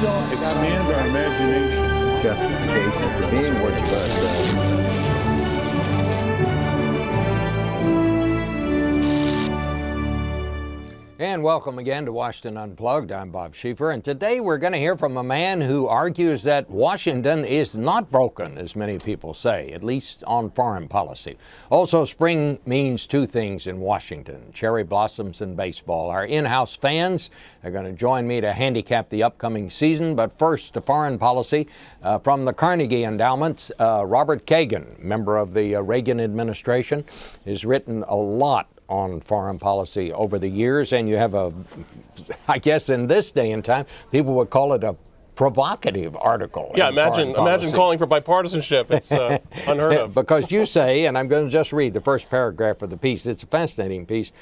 expand our imagination. Justification for being what And welcome again to Washington Unplugged. I'm Bob Schieffer, and today we're going to hear from a man who argues that Washington is not broken, as many people say, at least on foreign policy. Also, spring means two things in Washington: cherry blossoms and baseball. Our in-house fans are going to join me to handicap the upcoming season, but first to foreign policy. From the Carnegie Endowment, Robert Kagan, member of the Reagan administration, has written a lot on foreign policy over the years, and you have I guess in this day and time, people would call it a provocative article. Yeah, imagine calling for bipartisanship. It's unheard of. Because you say, and I'm going to just read the first paragraph of the piece, it's a fascinating piece: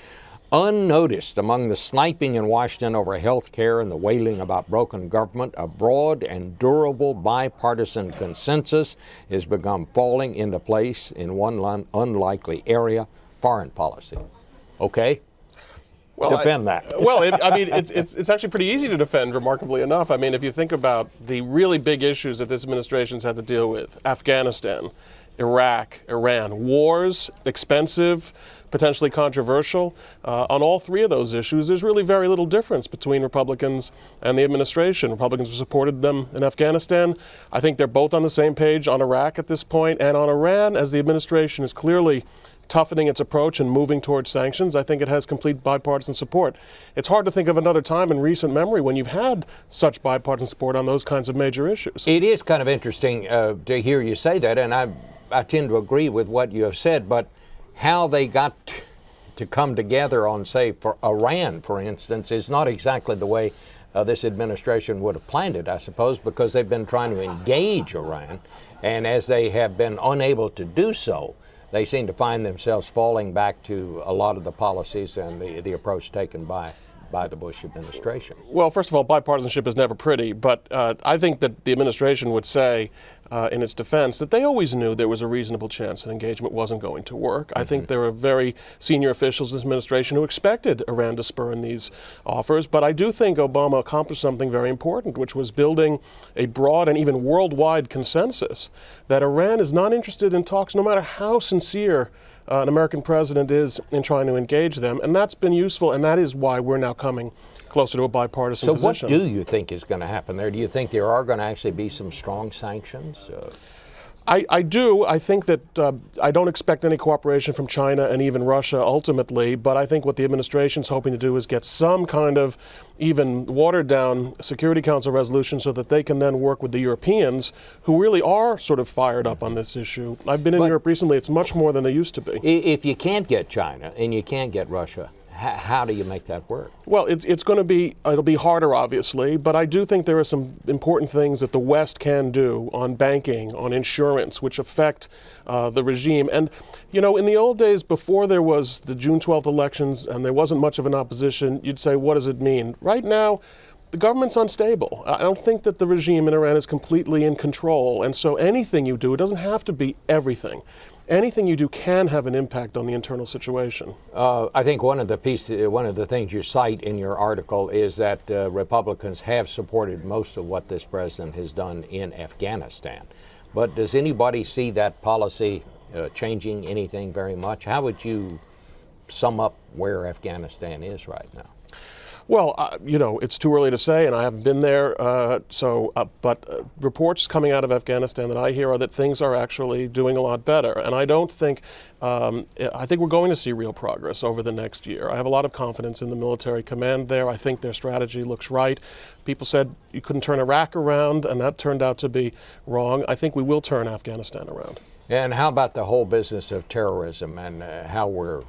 unnoticed among the sniping in Washington over health care and the wailing about broken government, a broad and durable bipartisan consensus has begun falling into place in one unlikely area: foreign policy. Okay? Well, defend that. It's actually pretty easy to defend, remarkably enough. I mean, if you think about the really big issues that this administration's had to deal with: Afghanistan, Iraq, Iran, wars, expensive, potentially controversial. On all three of those issues, there's really very little difference between Republicans and the administration. Republicans have supported them in Afghanistan. I think they're both on the same page on Iraq at this point, and on Iran, as the administration is clearly toughening its approach and moving towards sanctions, I think it has complete bipartisan support. It's hard to think of another time in recent memory when you've had such bipartisan support on those kinds of major issues. It is kind of interesting to hear you say that, and I tend to agree with what you have said, but how they got to come together on, say, for Iran, for instance, is not exactly the way this administration would have planned it, I suppose, because they've been trying to engage Iran, and as they have been unable to do so, they seem to find themselves falling back to a lot of the policies and the approach taken by the Bush administration. Well, first of all, bipartisanship is never pretty, but I think that the administration would say in its defense that they always knew there was a reasonable chance that engagement wasn't going to work. I think there were very senior officials in this administration who expected Iran to spurn these offers, but I do think Obama accomplished something very important, which was building a broad and even worldwide consensus that Iran is not interested in talks, no matter how sincere an American president is in trying to engage them, and that's been useful, and that is why we're now coming closer to a bipartisan position. So what do you think is going to happen there? Do you think there are going to actually be some strong sanctions? I do. I think that I don't expect any cooperation from China and even Russia ultimately, but I think what the administration's hoping to do is get some kind of even watered-down Security Council resolution so that they can then work with the Europeans, who really are sort of fired up on this issue. I've been in Europe recently. It's much more than they used to be. If you can't get China and you can't get Russia, how do you make that work? Well, it'll be harder, obviously, but I do think there are some important things that the West can do on banking, on insurance, which affect the regime. And, you know, in the old days, before there was the June 12th elections and there wasn't much of an opposition, you'd say, what does it mean? Right now, the government's unstable. I don't think that the regime in Iran is completely in control. And so anything you do, it doesn't have to be everything. Anything you do can have an impact on the internal situation. I think one of the things you cite in your article is that Republicans have supported most of what this president has done in Afghanistan. But does anybody see that policy changing anything very much? How would you sum up where Afghanistan is right now? Well, you know, it's too early to say, and I haven't been there. But reports coming out of Afghanistan that I hear are that things are actually doing a lot better. And I don't think, I think we're going to see real progress over the next year. I have a lot of confidence in the military command there. I think their strategy looks right. People said you couldn't turn Iraq around, and that turned out to be wrong. I think we will turn Afghanistan around. And how about the whole business of terrorism and how we're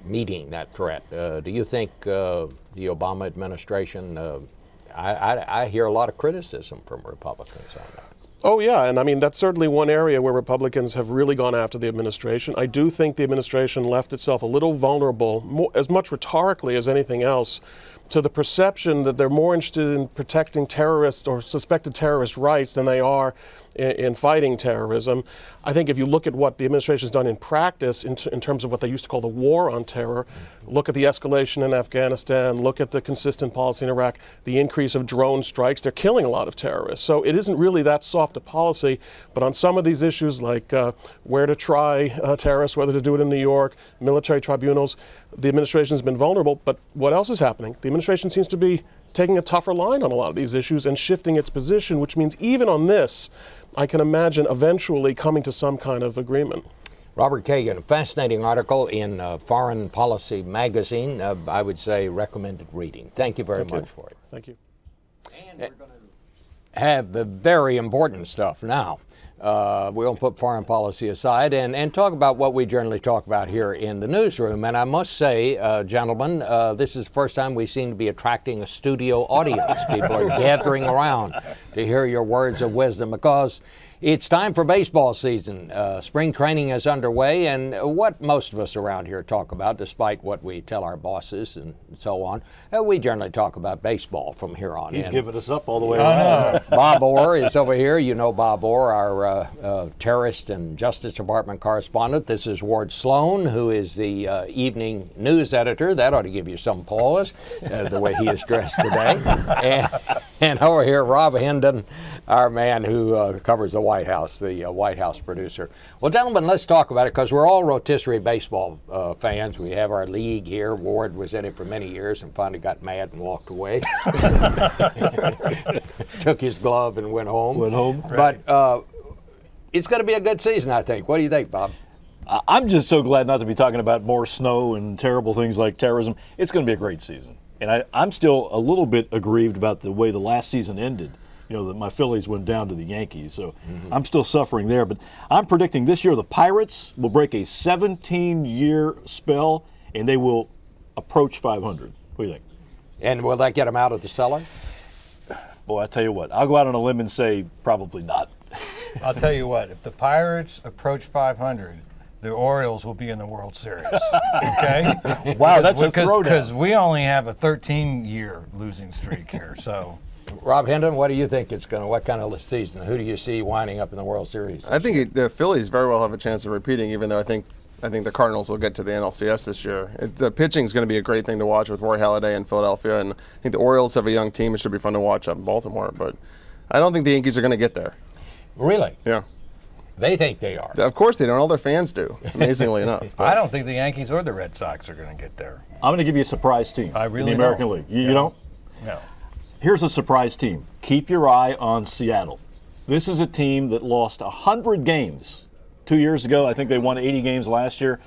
meeting that threat? Do you think the Obama administration, I hear a lot of criticism from Republicans on that. Oh, yeah, and I mean, that's certainly one area where Republicans have really gone after the administration. I do think the administration left itself a little vulnerable, as much rhetorically as anything else, to the perception that they're more interested in protecting terrorist or suspected terrorist rights than they are in fighting terrorism. I think if you look at what the administration has done in practice in terms of what they used to call the war on terror, look at the escalation in Afghanistan, look at the consistent policy in Iraq, the increase of drone strikes, they're killing a lot of terrorists. So it isn't really that soft a policy, but on some of these issues like where to try terrorists, whether to do it in New York, military tribunals, the administration has been vulnerable. But what else is happening? The administration seems to be taking a tougher line on a lot of these issues and shifting its position, which means even on this, I can imagine eventually coming to some kind of agreement. Robert Kagan, a fascinating article in Foreign Policy magazine. I would say recommended reading. Thank you very much for it. Thank you. And we're going to have the very important stuff now. We'll put foreign policy aside and talk about what we generally talk about here in the newsroom. And I must say, gentlemen, this is the first time we seem to be attracting a studio audience. People are gathering around to hear your words of wisdom because it's time for baseball season. Spring training is underway, and what most of us around here talk about, despite what we tell our bosses and so on, we generally talk about baseball from here on in. He's giving us up all the way around. Bob Orr is over here. You know Bob Orr, our terrorist and Justice Department correspondent. This is Ward Sloan, who is the evening news editor. That ought to give you some pause, the way he is dressed today. And over here, Rob Hendon, our man who covers the White House, the White House producer. Well, gentlemen, let's talk about it because we're all rotisserie baseball fans. We have our league here. Ward was in it for many years and finally got mad and walked away. Took his glove and went home. But it's going to be a good season, I think. What do you think, Bob? I'm just so glad not to be talking about more snow and terrible things like terrorism. It's going to be a great season. And I'm still a little bit aggrieved about the way the last season ended. You know, that my Phillies went down to the Yankees, so I'm still suffering there. But I'm predicting this year the Pirates will break a 17-year spell, and they will approach 500. What do you think? And will that get them out of the cellar? Boy, I tell you what, I'll go out on a limb and say probably not. I'll tell you what, if the Pirates approach 500, the Orioles will be in the World Series. Okay? Wow, that's a throwdown. Because we only have a 13-year losing streak here, so. Rob Hendon, what do you think it's going to, what kind of season? Who do you see winding up in the World Series? I think the Phillies very well have a chance of repeating, even though I think the Cardinals will get to the NLCS this year. The pitching is going to be a great thing to watch with Roy Halladay in Philadelphia, and I think the Orioles have a young team. It should be fun to watch up in Baltimore, but I don't think the Yankees are going to get there. Really? Yeah. They think they are. Of course they don't. All their fans do, amazingly enough. I don't think the Yankees or the Red Sox are going to get there. I'm going to give you a surprise team I really in the American don't. League. You don't? No. Here's a surprise team. Keep your eye on Seattle. This is a team that lost 100 games 2 years ago. I think they won 80 games last year.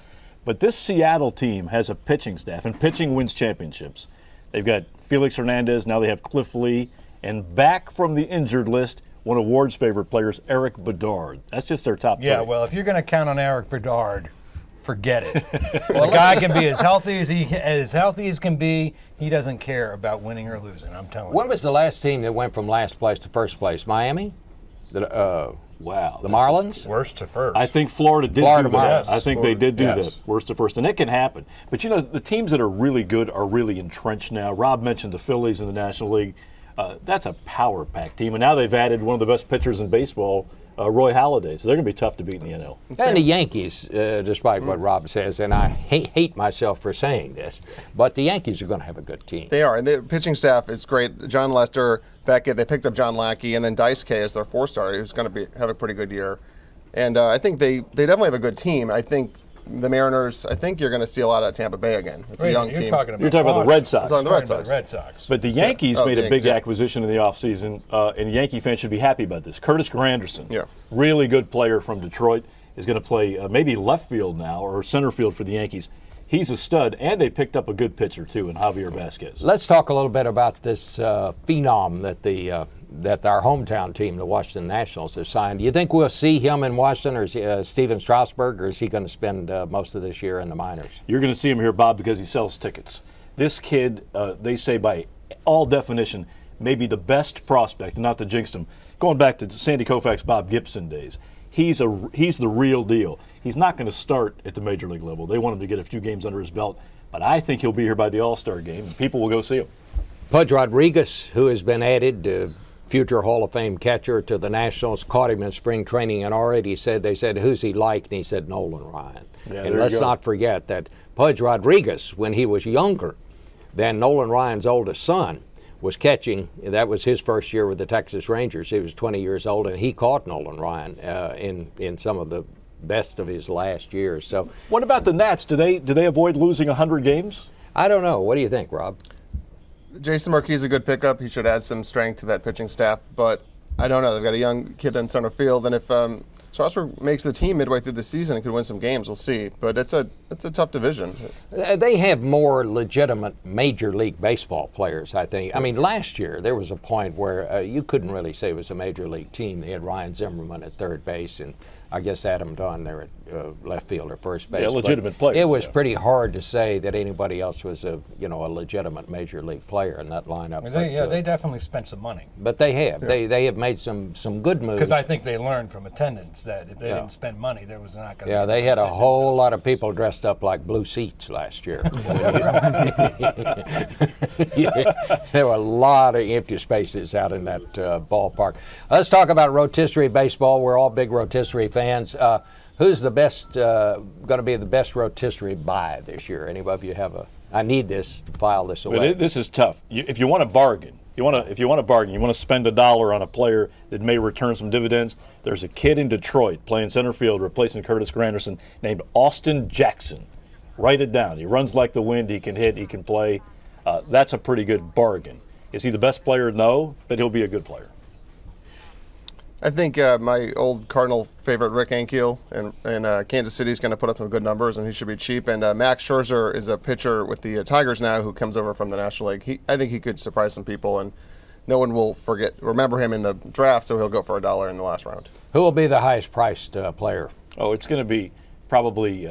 But this Seattle team has a pitching staff, and pitching wins championships. They've got Felix Hernandez, now they have Cliff Lee, and back from the injured list, one of Ward's favorite players, Eric Bedard. That's just their top Yeah, three. well, if you're going to count on Eric Bedard, forget it. The guy can be as healthy as can be. He doesn't care about winning or losing. I'm telling you. When was the last team that went from last place to first place? Miami? Wow. The Marlins? Worst to first. I think Florida did Florida do that. Marlins. I think they did do Yes. that, worst to first. And it can happen. But, you know, the teams that are really good are really entrenched now. Rob mentioned the Phillies in the National League. That's a power pack team. And now they've added one of the best pitchers in baseball, Roy Halladay. So they're going to be tough to beat in the NL. And the Yankees, despite what Rob says, and I hate myself for saying this, but the Yankees are going to have a good team. They are, and the pitching staff is great. John Lester, Beckett, they picked up John Lackey, and then Dice K as their four-starter, who's going to have a pretty good year. And I think they definitely have a good team. I think the Mariners, I think you're going to see a lot of Tampa Bay again. It's a young you're team. Talking about You're talking about the Red Sox. I'm talking the Red Sox. Red Sox. But the Yankees Oh, made the a big Yankees, yeah. acquisition in the offseason, and Yankee fans should be happy about this. Curtis Granderson, Yeah. really good player from Detroit, is going to play maybe left field now or center field for the Yankees. He's a stud, and they picked up a good pitcher, too, in Javier Vasquez. Let's talk a little bit about this phenom that our hometown team, the Washington Nationals, have signed. Do you think we'll see him in Washington, or is he, Steven Strasburg, or is he going to spend most of this year in the minors? You're going to see him here, Bob, because he sells tickets. This kid, they say by all definition, may be the best prospect, not to jinx him, going back to Sandy Koufax, Bob Gibson days. He's the real deal. He's not going to start at the major league level. They want him to get a few games under his belt. but I think he'll be here by the All-Star game, and people will go see him. Pudge Rodriguez, who has been added, future Hall of Fame catcher to the Nationals, caught him in spring training and already they said, who's he like? And he said, Nolan Ryan. Yeah, and let's not forget that Pudge Rodriguez, when he was younger than Nolan Ryan's oldest son, was catching. That was his first year with the Texas Rangers. He was 20 years old, and he caught Nolan Ryan in some of the best of his last years. So, what about the Nats? Do they avoid losing 100 games? I don't know. What do you think, Rob? Jason Marquis is a good pickup. He should add some strength to that pitching staff, but I don't know. They've got a young kid in center field, and if Strasburg makes the team midway through the season and could win some games, we'll see. But it's a tough division. They have more legitimate Major League Baseball players, I think. I mean, last year there was a point where you couldn't really say it was a Major League team. They had Ryan Zimmerman at third base, and I guess Adam Dunn there at left field or first base. Yeah, legitimate player. It was pretty hard to say that anybody else was a legitimate Major League player in that lineup. I mean, they definitely spent some money. But they have. Yeah. They have made some good moves. Because I think they learned from attendance that if they didn't spend money, there was not going to be. Yeah, they had a whole lot of people dressed up like blue seats last year. There were a lot of empty spaces out in that ballpark. Let's talk about rotisserie baseball. We're all big rotisserie fans. Who's the best, going to be the best rotisserie buy this year? Any of you have I need this to file this away. But this is tough. If you want to bargain, you want to spend $1 on a player that may return some dividends. There's a kid in Detroit playing center field, replacing Curtis Granderson, named Austin Jackson. Write it down. He runs like the wind. He can hit. He can play. That's a pretty good bargain. Is he the best player? No, but he'll be a good player. I think my old Cardinal favorite, Rick Ankiel, in Kansas City is going to put up some good numbers, and he should be cheap. And Max Scherzer is a pitcher with the Tigers now who comes over from the National League. I think he could surprise some people, and no one will remember him in the draft, so he'll go for $1 in the last round. Who will be the highest priced player? Oh, it's going to be probably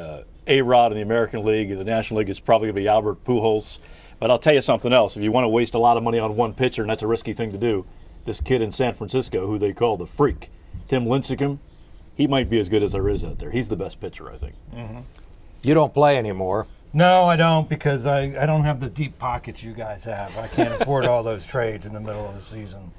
A-Rod in the American League. In the National League, it's probably going to be Albert Pujols. But I'll tell you something else. If you want to waste a lot of money on one pitcher, and that's a risky thing to do, this kid in San Francisco who they call the Freak, Tim Lincecum, he might be as good as there is out there. He's the best pitcher, I think. Mm-hmm. You don't play anymore. No, I don't, because I don't have the deep pockets you guys have. I can't afford all those trades in the middle of the season.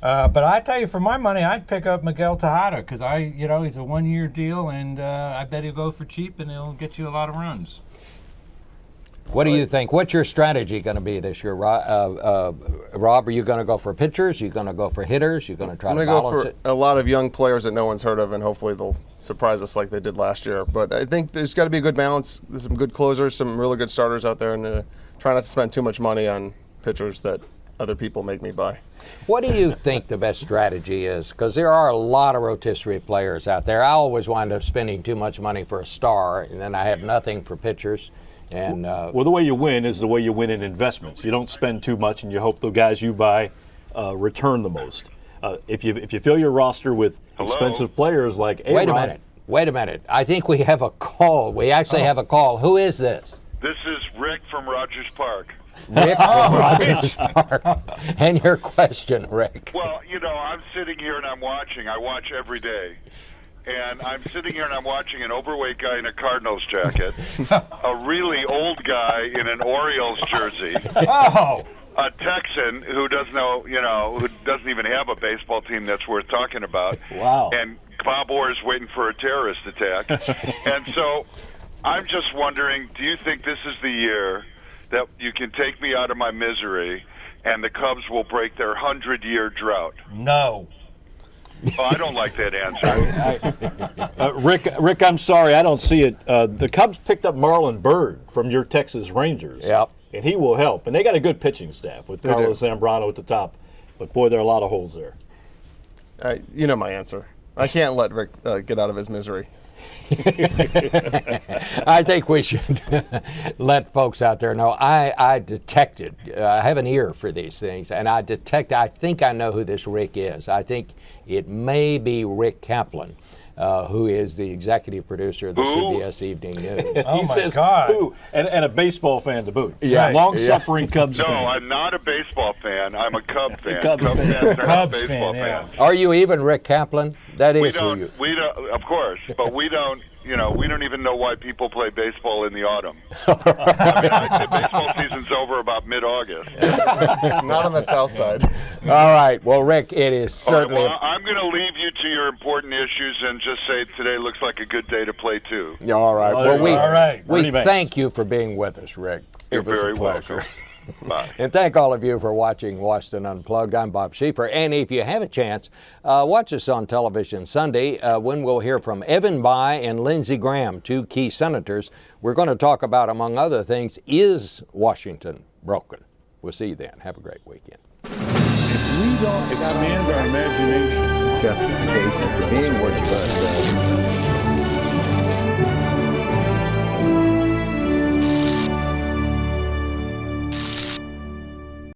But I tell you, for my money, I'd pick up Miguel Tejada because he's a one-year deal, and I bet he'll go for cheap and he'll get you a lot of runs. What do you think? What's your strategy going to be this year, Rob? Are you going to go for pitchers? Are you going to go for hitters? Are you going to try to balance it? I'm going to go for a lot of young players that no one's heard of, and hopefully they'll surprise us like they did last year. But I think there's got to be a good balance. There's some good closers, some really good starters out there, and try not to spend too much money on pitchers that other people make me buy. What do you think the best strategy is? Because there are a lot of rotisserie players out there. I always wind up spending too much money for a star, and then I have nothing for pitchers. And well, the way you win is the way you win in investments. You don't spend too much, and you hope the guys you buy return the most. If you fill your roster with expensive players like A-Rod. Wait a minute. I think we have a call. We actually have a call. Who is this? This is Rick from Rogers Park. Rick from Rogers Park. And your question, Rick. Well, I'm sitting here and I'm watching. I watch every day. And I'm sitting here and I'm watching an overweight guy in a Cardinals jacket, a really old guy in an Orioles jersey, a Texan who doesn't know, who doesn't even have a baseball team that's worth talking about. Wow. And Bob Orr's waiting for a terrorist attack. And so I'm just wondering, do you think this is the year that you can take me out of my misery and the Cubs will break their 100-year drought? No. Oh, I don't like that answer. Rick, I'm sorry, I don't see it. The Cubs picked up Marlon Byrd from your Texas Rangers. Yep. And he will help. And they got a good pitching staff with Carlos Zambrano at the top. But, boy, there are a lot of holes there. You know my answer. I can't let Rick get out of his misery. I think we should let folks out there know. I detected, I have an ear for these things, and I think I know who this Rick is. I think it may be Rick Kaplan, who is the executive producer of the CBS Evening News. Oh, he my says, God. Who? And a baseball fan to boot. Yeah. Long-suffering Cubs No, fan. I'm not a baseball fan. I'm a Cub fan. Cubs fan. fans are not Cubs baseball fan, yeah. fans. Are you even Rick Kaplan? That We is who you. don't, of course, but we don't you know, we don't even know why people play baseball in the autumn. I mean, the baseball season's over about mid-August. Not on the south side. All right. Well, Rick, it is All right, certainly. well, I'm going to leave you to your important issues and just say today looks like a good day to play, too. All right. Well, All right. we Bernie Banks. thank you for being with us, Rick. You're It was very a pleasure. welcome. Bye. And thank all of you for watching Washington Unplugged. I'm Bob Schieffer. And if you have a chance, watch us on television Sunday when we'll hear from Evan Bayh and Lindsey Graham, two key senators. We're going to talk about, among other things, is Washington broken? We'll see you then. Have a great weekend. If we don't expand our imagination, Justification for being what you are.